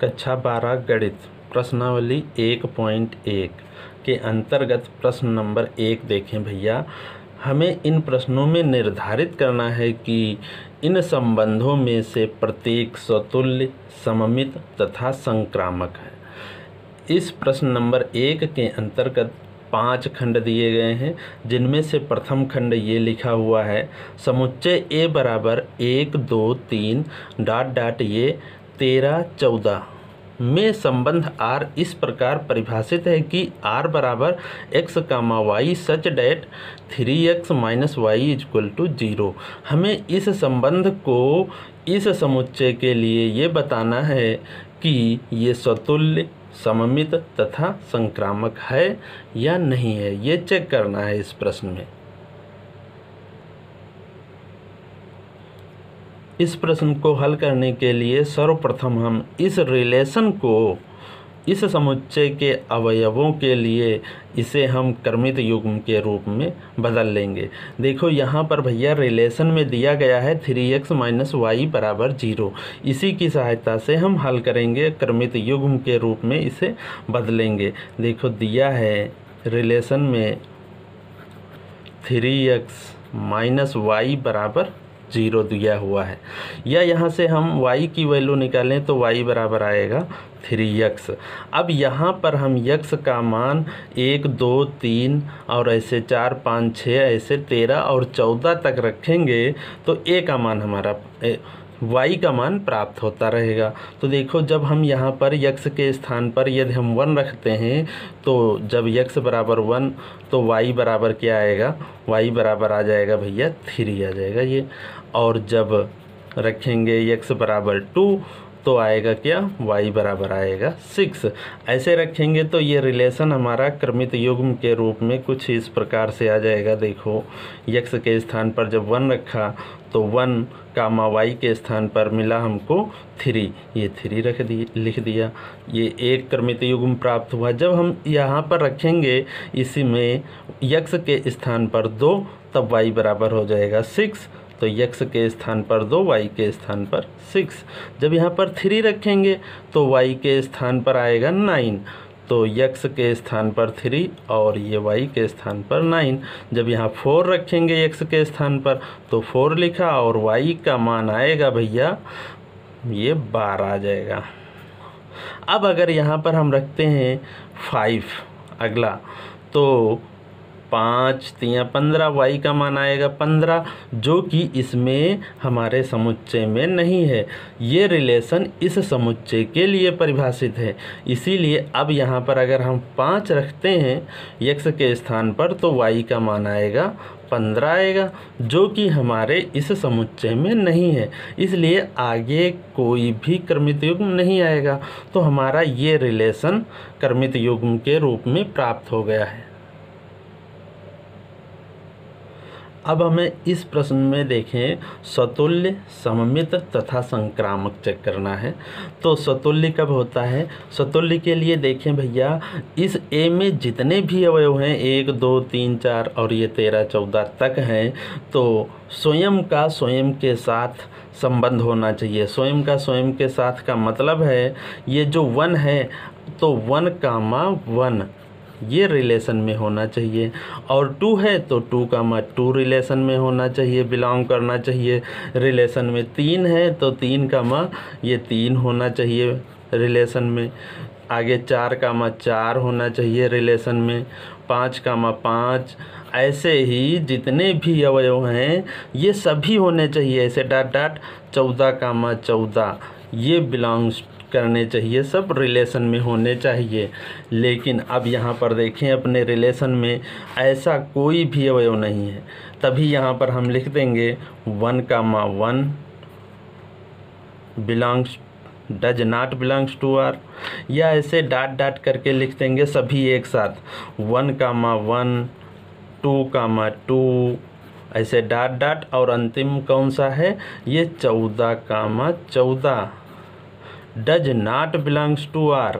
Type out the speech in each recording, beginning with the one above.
कक्षा 12 गणित प्रश्नावली 1.1 के अंतर्गत प्रश्न नंबर 1 देखें भैया। हमें इन प्रश्नों में निर्धारित करना है कि इन संबंधों में से प्रत्येक स्वतुल्य, सममित तथा संक्रामक है। इस प्रश्न नंबर 1 के अंतर्गत 5 खंड दिए गए हैं, जिनमें से प्रथम खंड ये लिखा हुआ है, समुच्चय A बराबर 1 2 3 डॉट डॉट ये 13 14 में संबंध R इस प्रकार परिभाषित है कि R बराबर x comma y such that 3x minus y equal to 0। हमें इस संबंध को इस समुच्चय के लिए ये बताना है कि ये स्वतुल्य, सममित तथा संक्रामक है या नहीं है, ये चेक करना है इस प्रश्न में। इस प्रश्न को हल करने के लिए सर्वप्रथम हम इस रिलेशन को इस समुच्चय के अवयवों के लिए इसे हम क्रमित युग्म के रूप में बदल लेंगे। देखो यहाँ पर भैया रिलेशन में दिया गया है 3x माइनस वाई बराबर 0। इसी की सहायता से हम हल करेंगे, क्रमित युग्म के रूप में इसे बदलेंगे। देखो दिया है रिलेशन में 3x माइनस वाई बराबर 0 दिया हुआ है, या यहाँ से हम y की वैल्यू निकालें तो y बराबर आएगा 3x। अब यहाँ पर हम x का मान 1 2 3 और ऐसे 4 5 6 ऐसे 13 और 14 तक रखेंगे तो a का मान हमारा y का मान प्राप्त होता रहेगा। तो देखो जब हम यहाँ पर x के स्थान पर यदि हम 1 रखते हैं तो जब x बराबर 1 तो y बराबर क्या आएगा, y बराबर आ जाएगा भैया 3 आ जाएगा ये। और जब रखेंगे x बराबर 2 तो आएगा क्या, y बराबर आएगा 6। ऐसे रखेंगे तो ये रिलेशन हमारा क्रमित युग्म के रूप में कुछ इस प्रकार से आ जाएगा। देखो x के स्थान पर जब 1 रखा तो 1 कामा y के स्थान पर मिला हमको 3, ये 3 लिख दिया, ये एक क्रमित युग्म प्राप्त हुआ। जब हम यहाँ पर रखेंगे इसी में x के स्थान पर 2 तब y बराबर हो जाएगा 6, तो x के स्थान पर 2 y के स्थान पर 6। जब यहाँ पर 3 रखेंगे तो y के स्थान पर आएगा 9, तो x के स्थान पर 3 और ये y के स्थान पर 9। जब यहाँ 4 रखेंगे x के स्थान पर तो 4 लिखा और y का मान आएगा भैया ये 12 आ जाएगा। अब अगर यहाँ पर हम रखते हैं 5 अगला, तो 5 3 15 y का मान आएगा 15, जो कि इसमें हमारे समुच्चय में नहीं है। ये रिलेशन इस समुच्चय के लिए परिभाषित है, इसीलिए अब यहाँ पर अगर हम 5 रखते हैं x के स्थान पर तो y का मान आएगा 15 आएगा, जो कि हमारे इस समुच्चय में नहीं है, इसलिए आगे कोई भी क्रमित युग्म नहीं आएगा। तो हमारा ये रिलेशन क्रमित युग्म के रूप में प्राप्त हो गया है। अब हमें इस प्रश्न में देखें स्वतुल्य, सममित तथा संक्रामक चेक करना है। तो स्वतुल्य कब होता है, स्वतुल्य के लिए देखें भैया इस A में जितने भी अवयव हैं 1 2 3 4 और ये 13 14 तक हैं, तो स्वयं का स्वयं के साथ संबंध होना चाहिए। स्वयं का स्वयं के साथ का मतलब है ये जो 1 है तो 1 कामा 1 ये रिलेशन में होना चाहिए, और 2 है तो 2 कामा 2 रिलेशन में होना चाहिए, बिलोंग करना चाहिए रिलेशन में। 3 है तो 3 कामा ये 3 होना चाहिए रिलेशन में। आगे 4 कामा 4 होना चाहिए रिलेशन में, 5 कामा 5। ऐसे ही जितने भी अवयव हैं ये सभी होने चाहिए, ऐसे डॉट डॉट 14 कामा 14 ये बिलोंग्स करने चाहिए, सब रिलेशन में होने चाहिए। लेकिन अब यहाँ पर देखें अपने रिलेशन में ऐसा कोई भी अवयव नहीं है, तभी यहाँ पर हम लिख देंगे 1 comma 1 belongs does not belongs to R, या ऐसे डॉट डॉट करके लिख देंगे सभी एक साथ 1 कामा 1 2 कामा 2 ऐसे डॉट डॉट, और अंतिम कौन सा है ये 14 comma 14 does not belongs to R.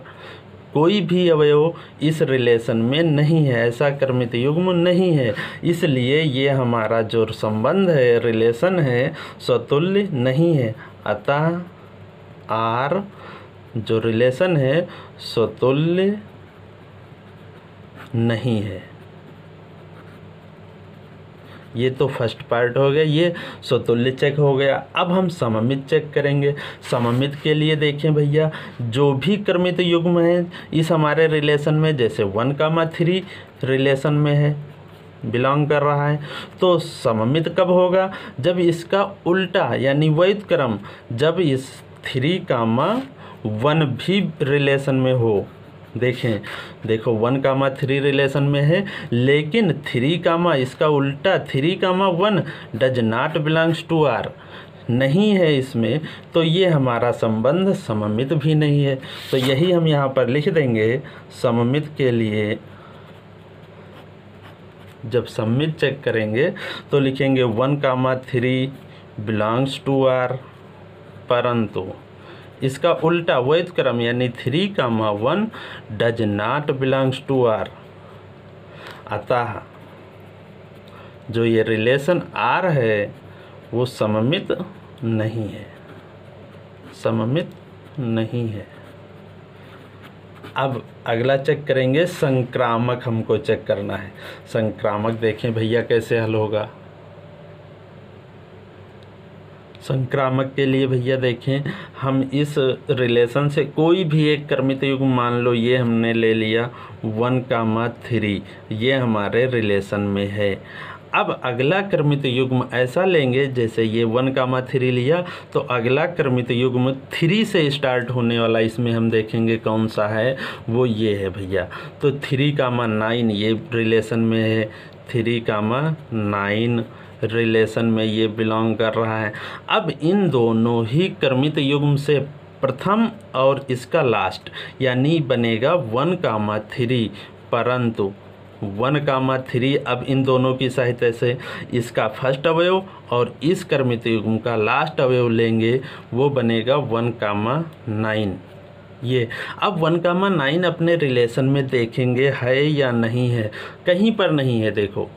कोई भी अवयव इस रिलेशन में नहीं है, ऐसा क्रमित युग्म नहीं है, इसलिए ये हमारा जो संबंध है रिलेशन है स्वतुल्य नहीं है। अतः आर जो रिलेशन है समतुल्य नहीं है। ये तो फर्स्ट पार्ट हो गया, ये समतुल्य चेक हो गया। अब हम सममित चेक करेंगे। सममित के लिए देखें भैया, जो भी क्रमित युग्म है इस हमारे रिलेशन में, जैसे 1,3 रिलेशन में है, बिलोंग कर रहा है, तो सममित कब होगा? जब इसका उल्टा यानी वैध क्रम, जब इस 3,1 भी रिलेशन में हो। देखो 1,3 रिलेशन में है, लेकिन 3, इसका उल्टा 3,1 does not belongs to R नहीं है इसमें, तो ये हमारा संबंध सममित भी नहीं है। तो यही हम यहाँ पर लिख देंगे। सममित के लिए जब सममित चेक करेंगे तो लिखेंगे 1,3 बिलोंग्स टू आर, परंतु इसका उल्टा वैध क्रम यानी 3,1 does not belongs to R. अतः जो ये रिलेशन आर है वो सममित नहीं है, सममित नहीं है। अब अगला चेक करेंगे संक्रामक, हमको चेक करना है। संक्रामक देखें भैया कैसे हल होगा। संक्रामक के लिए भैया देखें, हम इस रिलेशन से कोई भी एक क्रमित युग्म मान लो, ये हमने ले लिया 1,3, ये हमारे रिलेशन में है। अब अगला क्रमित युग्म ऐसा लेंगे, जैसे ये 1,3 लिया, तो अगला क्रमित युग्म 3 से स्टार्ट होने वाला इसमें हम देखेंगे कौन सा है, वो ये है भैया। तो 3,9 ये रिलेशन में है, 3,9 रिलेशन में ये बिलोंग कर रहा है। अब इन दोनों ही क्रमित युग्म से प्रथम और इसका लास्ट यानी बनेगा 1,3, परंतु 1,3 अब इन दोनों की सहायता से इसका फर्स्ट अवयव और इस क्रमित युग्म का लास्ट अवयव लेंगे, वो बनेगा 1,9। ये अब 1,9 अपने रिलेशन में देखेंगे है या नहीं है, कहीं पर नहीं है। देखो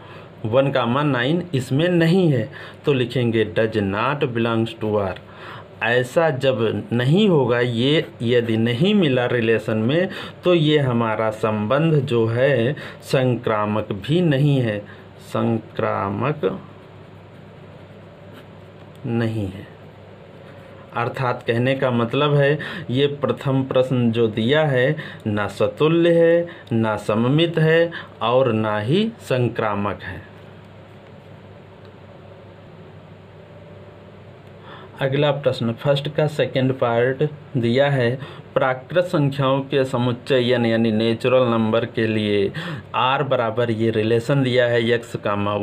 1,9 इसमें नहीं है, तो लिखेंगे does not belongs to R. ऐसा जब नहीं होगा, ये यदि नहीं मिला रिलेशन में, तो ये हमारा संबंध जो है संक्रामक भी नहीं है, संक्रामक नहीं है। अर्थात कहने का मतलब है, ये प्रथम प्रश्न जो दिया है ना समतुल्य है, ना सममित है और ना ही संक्रामक है। अगला प्रश्न फर्स्ट का सेकंड पार्ट दिया है, प्राकृत संख्याओं के समुच्चयन यानी नेचुरल नंबर के लिए आर बराबर ये रिलेशन दिया है x,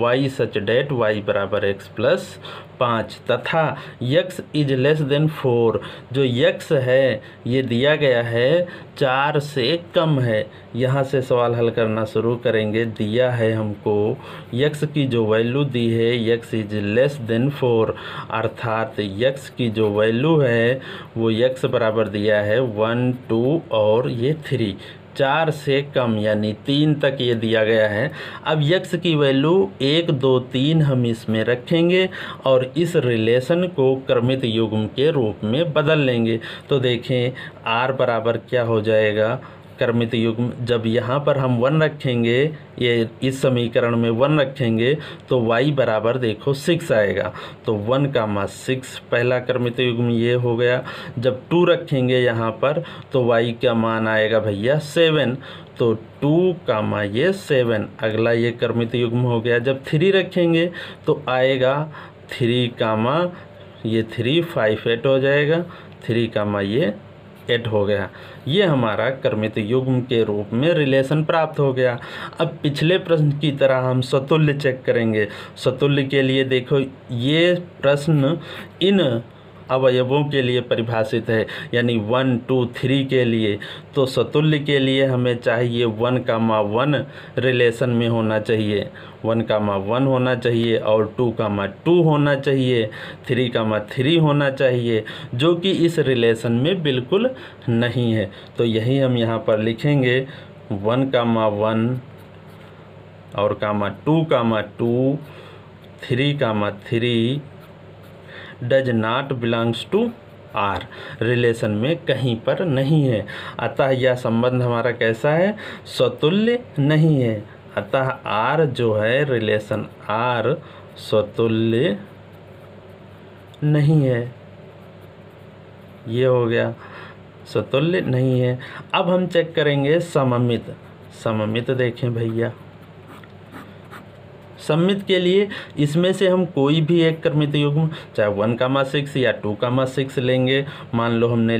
y सच डेट y बराबर x प्लस 5 तथा x इज लेस देन 4। जो x है ये दिया गया है 4 से कम है। यहाँ से सवाल हल करना शुरू करेंगे। दिया है हमको x की जो वैल्यू दी है x इज लेस देन 4, अर्थात x की जो वैल्यू है वो x बराबर दिया है 1, 2 और ये 3, 4 से कम यानी 3 तक ये दिया गया है। अब x की वैल्यू 1, 2, 3 हम इसमें रखेंगे और इस रिलेशन को क्रमित युग्म के रूप में बदल लेंगे। तो देखें r बराबर क्या हो जाएगा, क्रमित युग्म जब यहाँ पर हम 1 रखेंगे, ये इस समीकरण में 1 रखेंगे तो y बराबर देखो 6 आएगा। तो 1,6 पहला क्रमित युग्म ये हो गया। जब 2 रखेंगे यहाँ पर तो y का मान आएगा भैया 7, तो 2, ये 7 अगला ये क्रमित युग्म हो गया। जब 3 रखेंगे तो आएगा 3, ये 3, 5, 8 हो जाएगा, 3, ये 8 हो गया। ये हमारा क्रमित युग्म के रूप में रिलेशन प्राप्त हो गया। अब पिछले प्रश्न की तरह हम समतुल्य चेक करेंगे। समतुल्य के लिए देखो ये प्रश्न इन अवयवों के लिए परिभाषित है, यानी 1, 2, 3 के लिए। तो समतुल्य के लिए हमें चाहिए 1,1 रिलेशन में होना चाहिए, 1,1 होना चाहिए और 2,2 होना चाहिए, 3,3 होना चाहिए, जो कि इस रिलेशन में बिल्कुल नहीं है। तो यही हम यहाँ पर लिखेंगे 1,1 और 2,2, 3,3 does not belongs to R relation में कहीं पर नहीं है। अतः यह संबंध हमारा कैसा है, स्वतुल्य नहीं है। अतः आर जो है रिलेशन आर स्वतुल्य नहीं है, ये हो गया, स्वतुल्य नहीं है। अब हम चेक करेंगे सममित। सममित देखें भैया, सममित के लिए इसमें से हम कोई भी एक क्रमित युग्म चाहे 1,6 या 2,6 लेंगे। मान लो हमने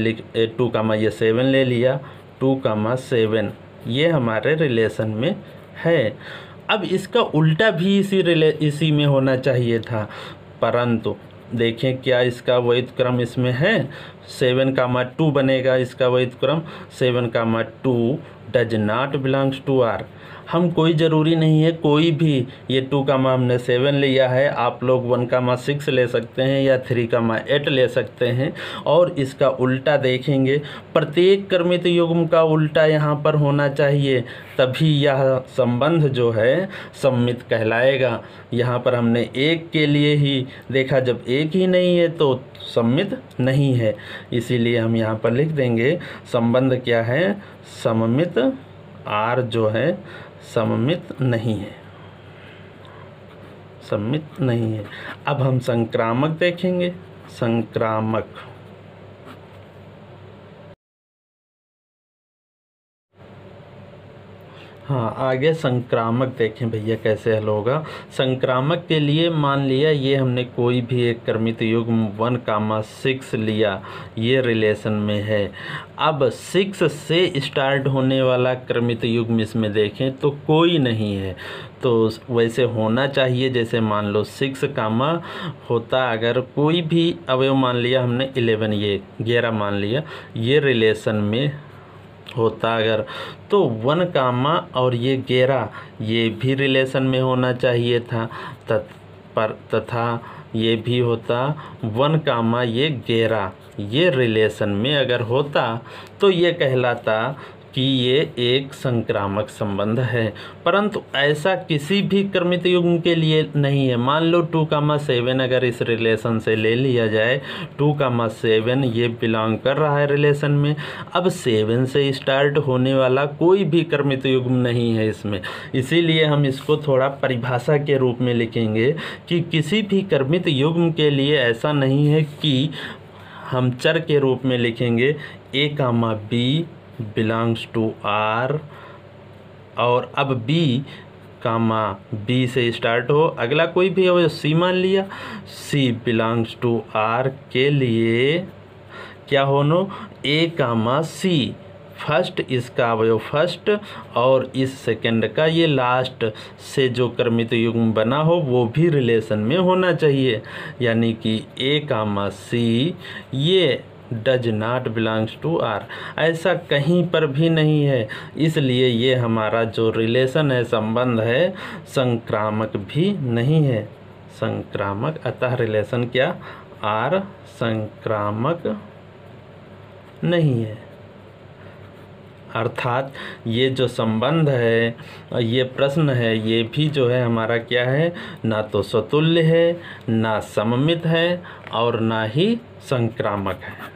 2,7 ले लिया, 2,7 ये हमारे रिलेशन में है। अब इसका उल्टा भी इसी में होना चाहिए था, परंतु देखें क्या इसका वैध क्रम इसमें है, 7,2 बनेगा इसका वैध क्रम। 7,2 does not belongs to R. हम कोई ज़रूरी नहीं है कोई भी, ये 2 हमने 7 लिया है, आप लोग 1,6 ले सकते हैं या 3,8 ले सकते हैं। और इसका उल्टा देखेंगे, प्रत्येक क्रमित युग्म का उल्टा यहाँ पर होना चाहिए, तभी यह संबंध जो है सममित कहलाएगा। यहाँ पर हमने एक के लिए ही देखा, जब एक ही नहीं है तो सममित नहीं है, इसीलिए हम यहाँ पर लिख देंगे संबंध क्या है, सममित। आर जो है सममित नहीं है, सममित नहीं है। अब हम संक्रामक देखेंगे। संक्रामक, हाँ आगे संक्रामक देखें भैया कैसे हल होगा। संक्रामक के लिए मान लिया ये हमने कोई भी एक क्रमित युग्म 1,6 लिया, ये रिलेशन में है। अब 6 से स्टार्ट होने वाला क्रमित युग्म इसमें देखें तो कोई नहीं है, तो वैसे होना चाहिए जैसे मान लो 6, होता अगर कोई भी अवयव मान लिया हमने 11, ये 11 मान लिया, ये रिलेशन में होता अगर तो 1, और ये 11 ये भी रिलेशन में होना चाहिए था, तथा ये भी होता 1, ये 11 ये रिलेशन में अगर होता तो ये कहलाता कि ये एक संक्रामक संबंध है। परंतु ऐसा किसी भी क्रमित युग्म के लिए नहीं है। मान लो 2,7 अगर इस रिलेशन से ले लिया जाए, 2,7 ये बिलोंग कर रहा है रिलेशन में। अब 7 से स्टार्ट होने वाला कोई भी क्रमित युग्म नहीं है इसमें, इसीलिए हम इसको थोड़ा परिभाषा के रूप में लिखेंगे कि किसी भी क्रमित युग्म के लिए ऐसा नहीं है कि हम चर के रूप में लिखेंगे A, B belongs to R, और अब B से स्टार्ट हो, अगला कोई भी हो, C मान लिया, C बिलोंग्स टू आर के लिए क्या होनो A, C फर्स्ट इसका अवयव फर्स्ट और इस सेकंड का ये लास्ट से जो क्रमित युग्म बना हो वो भी रिलेशन में होना चाहिए। यानी कि A, C ये does not belongs to R, ऐसा कहीं पर भी नहीं है, इसलिए ये हमारा जो रिलेशन है संबंध है संक्रामक भी नहीं है, संक्रामक। अतः रिलेशन क्या, आर संक्रामक नहीं है। अर्थात ये जो संबंध है, ये प्रश्न है, ये भी जो है हमारा क्या है, ना तो स्वतुल्य है, ना सममित है और ना ही संक्रामक है।